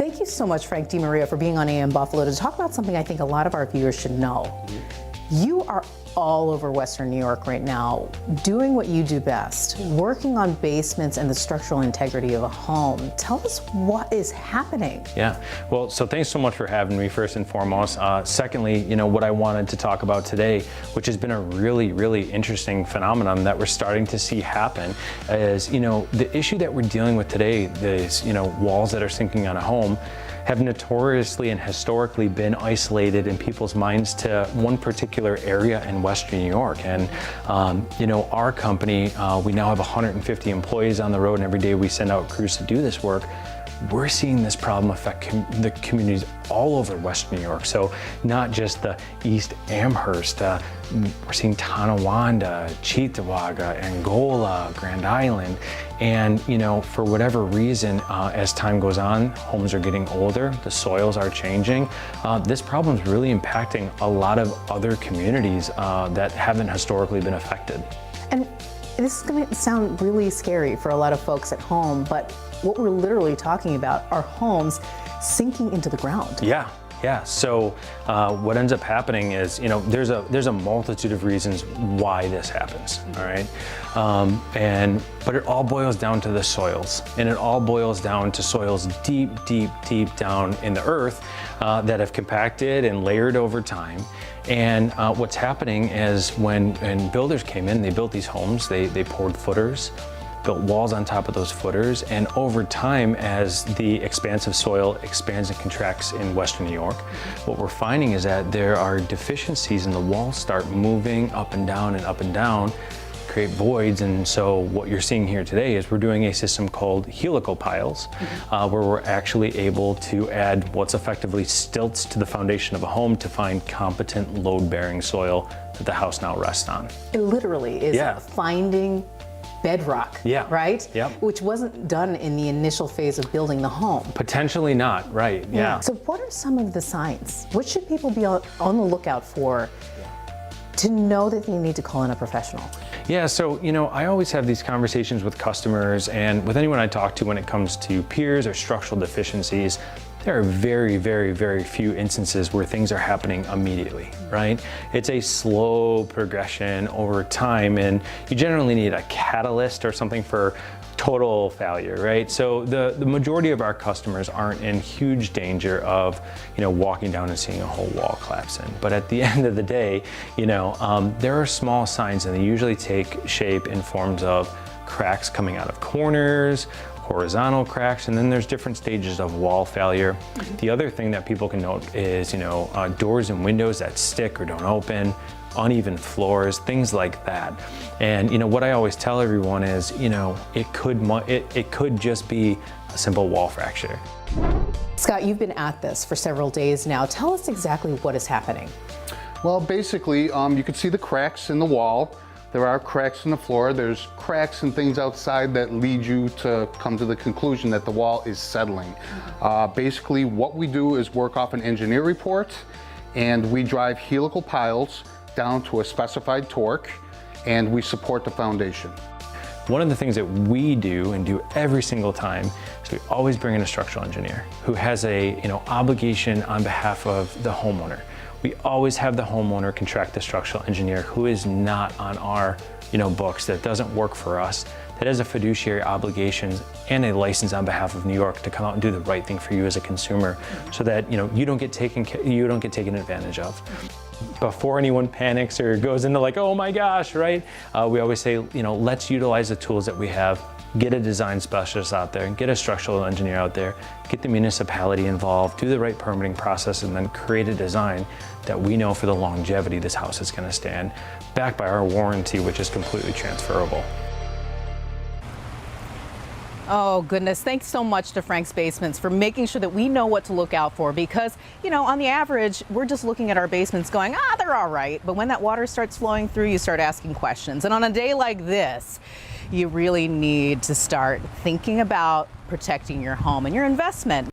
Thank you so much, Frank DiMaria, for being on AM Buffalo to talk about something I think a lot of our viewers should know. You are all over Western New York right now, doing what you do best, working on basements and the structural integrity of a home. Tell us what is happening. Yeah, well, so thanks so much for having me, first and foremost. Secondly, what I wanted to talk about today, which has been a really, really interesting phenomenon that we're starting to see happen, is, the issue that we're dealing with today, is, walls that are sinking on a home, have notoriously and historically been isolated in people's minds to one particular area in Western New York. And, our company, we now have 150 employees on the road, and every day we send out crews to do this work. We're seeing this problem affect the communities all over Western New York. So not just the East Amherst, we're seeing Tonawanda, Cheektowaga, Angola, Grand Island. And, for whatever reason, as time goes on, homes are getting older, the soils are changing. This problem is really impacting a lot of other communities that haven't historically been affected. And this is going to sound really scary for a lot of folks at home, but what we're literally talking about are homes sinking into the ground. Yeah. So what ends up happening is, there's a multitude of reasons why this happens. All right, but it all boils down to the soils, and it all boils down to soils deep down in the earth that have compacted and layered over time. And what's happening is when builders came in, they built these homes, they poured footers, built walls on top of those footers, and over time, as the expansive soil expands and contracts in Western New York, what we're finding is that there are deficiencies, and the walls start moving up and down, create voids. And so what you're seeing here today is we're doing a system called helical piles, where we're actually able to add what's effectively stilts to the foundation of a home to find competent load-bearing soil that the house now rests on. It literally is finding bedrock, right? Yep. Which wasn't done in the initial phase of building the home. Potentially not, right, yeah. So what are some of the signs? What should people be on the lookout for to know that they need to call in a professional? Yeah, so, I always have these conversations with customers and with anyone I talk to when it comes to piers or structural deficiencies. There are very, very, very few instances where things are happening immediately, right? It's a slow progression over time, and you generally need a catalyst or something for total failure, right? So the majority of our customers aren't in huge danger of, walking down and seeing a whole wall collapse in. But at the end of the day, there are small signs, and they usually take shape in forms of cracks coming out of corners, horizontal cracks, and then there's different stages of wall failure. The other thing that people can note is, doors and windows that stick or don't open, uneven floors, things like that. And what I always tell everyone is, it could just be a simple wall fracture. Scott, you've been at this for several days now. Tell us exactly what is happening. Well, basically, you can see the cracks in the wall. There are cracks in the floor. There's cracks and things outside that lead you to come to the conclusion that the wall is settling. Basically, what we do is work off an engineer report, and we drive helical piles down to a specified torque, and we support the foundation. One of the things that we do and do every single time is we always bring in a structural engineer who has a obligation on behalf of the homeowner. We always have the homeowner contract the structural engineer who is not on our books, that doesn't work for us, that has a fiduciary obligation and a license on behalf of New York to come out and do the right thing for you as a consumer, so that you don't get taken advantage of. Before anyone panics or goes into like, oh my gosh, right? We always say, let's utilize the tools that we have, get a design specialist out there, get a structural engineer out there, get the municipality involved, do the right permitting process, and then create a design that we know for the longevity this house is going to stand, backed by our warranty, which is completely transferable. Oh, goodness. Thanks so much to Frank's Basements for making sure that we know what to look out for, because, on the average, we're just looking at our basements going, they're all right. But when that water starts flowing through, you start asking questions. And on a day like this, you really need to start thinking about protecting your home and your investment.